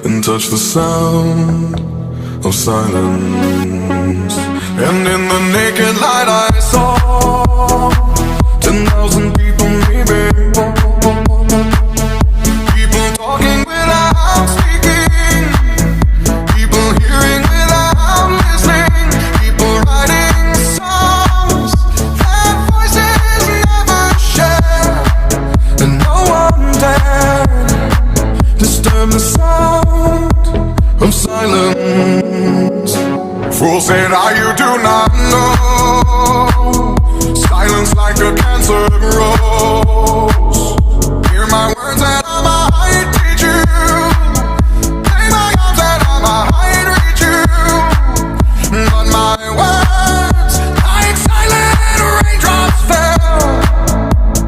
and touch the sound of silence. And in the naked light I saw 10,000 people, maybe. People talking without speaking, people hearing without listening, people writing songs that voices never share, and no one dared disturb the sound of silence. Fool said, you do not know. Silence like a cancer grows.